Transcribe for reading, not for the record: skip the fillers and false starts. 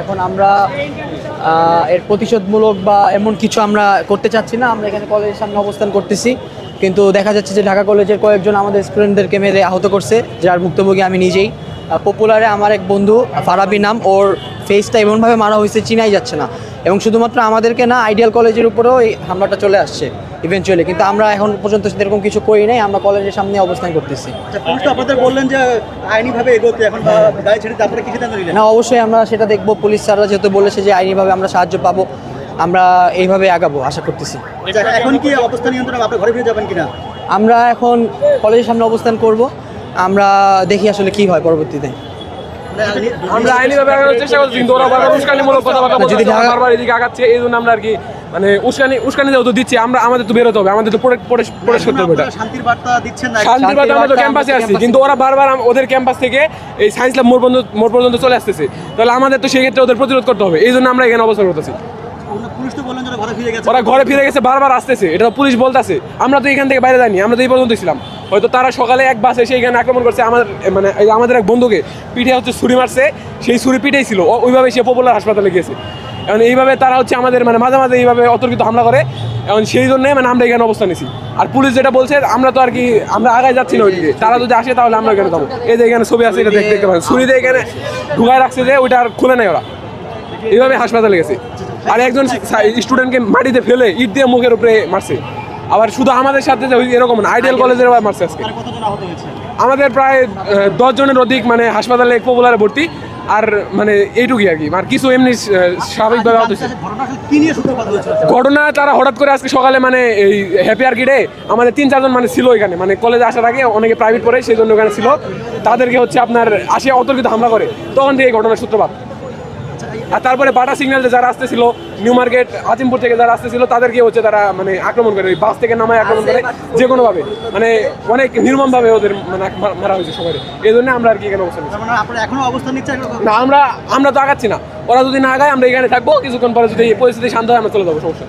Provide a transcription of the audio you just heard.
এখন আমরা এর প্রতিশোধমূলক বা এমন কিছু আমরা করতে চাচ্ছি না। আমরা এখানে কলেজের সামনে অবস্থান করতেছি, কিন্তু দেখা যাচ্ছে যে ঢাকা কলেজের কয়েকজন আমাদের স্টুডেন্টদেরকে মেরে আহত করছে, যার ভুক্তভোগী আমি নিজেই। পপুলারে আমার এক বন্ধু ফারাবি নাম, ওর ফেসটা এমনভাবে মারা হয়েছে চিনাই যাচ্ছে না, এবং শুধুমাত্র আমাদেরকে না, আইডিয়াল কলেজের উপরেও এই হামলাটা চলে আসছে ইভেনচুয়ালি। কিন্তু আমরা এখন পর্যন্ত সেরকম কিছু করি নাই, আমরা কলেজের সামনে অবস্থান করতেছি। পুলিশ তো আপনাদের বললেন যে আইনিভাবে এগোতে, এখন গাড়ি ছেড়ে তারপরে কি সিদ্ধান্ত নিলেন? না, অবশ্যই আমরা সেটা দেখব। পুলিশ স্যাররা যেহেতু বলেছে যে আইনিভাবে আমরা সাহায্য পাবো, আমরা এইভাবে আগাবো আশা করতেছি। এখন কি অবস্থা নিয়ন্ত্রণ, আপনি ঘরে ফিরে যাবেন কিনা? আমরা এখন কলেজের সামনে অবস্থান করব, আমরা দেখি আসলে কি হয় পরবর্তীতে। আমরা আইনিভাবে আগানোর চেষ্টা করছি, কিন্তু ওরা বারবার উস্কানিমূলক কথাবার্তা বলছে, বারবার এদিকে আগাচ্ছে। এই জন্য আমরা আর কি মানে উস্কানি যেহেতু দিচ্ছি, আমাদের তো বেরোতে হবে, আমাদের তো প্রবেশ করতে হবে। শান্তির বার্তা দিচ্ছেন না? শান্তির বার্তা আমরা তো ক্যাম্পাসে আসছি, কিন্তু ওরা বারবার ওদের ক্যাম্পাস থেকে এই সায়েন্স ল্যাব মোড় পর্যন্ত চলে আসতেছে। তাহলে আমাদের তো সেই ক্ষেত্রে ওদের প্রতিরোধ করতে হবে, এই জন্য আমরা এখানে অবস্থান করতেছি। পুলিশ তো বললেন যে ওরা ঘরে ফিরে গেছে, বারবার আসতেছে, এটা পুলিশ বলতেছে। আমরা তো এখান থেকে বাইরে যাইনি, আমরা তো এই পর্যন্ত ছিলাম। হয়তো তারা সকালে এক বাসে এসে এখানে আক্রমণ করছে, আমাদের এক বন্ধুকে পিঠে ছুরি মারছে, সেই ছুরি পিঠেই ছিল, ওইভাবে সে পপুলার হাসপাতালে গিয়েছে। এখন এইভাবে তারা আমাদের মাঝে মাঝে এইভাবে অতর্কিত হামলা করে। এখন সেই জন্যে আমরা এখানে অবস্থান নিছি। আর পুলিশ যেটা বলছে, আমরা তো আর কি আমরা আগায় যাচ্ছি না ওইদিকে, তারা যদি আসে তাহলে আমরা এখানে যাবো। এই যে এখানে ছবি আছে, এটা দেখতে পারেন, ছুরিতে এখানে ঢুকায় রাখছে যে ওইটা আর খুলে নেয় ওরা, এইভাবে হাসপাতালে গেছে। আর একজন স্টুডেন্টকে মাটিতে ফেলে ইট দিয়ে মুখের উপরে মারছে। আবার শুধু আমাদের সাথে এরকম না, আইডিয়াল কলেজের মারছে আজকে। আমাদের প্রায় 10 জনের অধিক হাসপাতালে পপুলারে ভর্তি, আর এইটুকুই আর কি। আর কিছু এমনি স্বাভাবিকভাবে ঘটনা তারা হঠাৎ করে আজকে সকালে এই হ্যাপি আর্কিডে আমাদের 3-4 জন ছিল এখানে, কলেজে আসার আগে অনেকে প্রাইভেট পড়ে, সেই জন্য ওখানে ছিল। তাদেরকে আপনার আসে অতর্কিত হামলা করে, তখন থেকে ঘটনার সূত্রপাত। আর তারপরে বাটা সিগন্যালে যারা আসতেছিল, নিউ মার্কেট আজিমপুর থেকে যারা আসতেছিল, তাদেরকে তারা আক্রমণ করে, বাস থেকে নামায় আক্রমণ করে, যে কোনো ভাবে অনেক নির্মম ভাবে ওদের মারা হয়েছে সবাই। এই জন্য আমরা আর কি এখানে অবস্থান নিচ্ছি। এখনো অবস্থান নিচ্ছেন না, আমরা তো আগাচ্ছি না। ওরা যদি না আগায় আমরা এখানে থাকবো, কিছুক্ষণ পরে যদি পরিস্থিতি শান্ত হয় আমরা চলে যাবো, সমস্যা।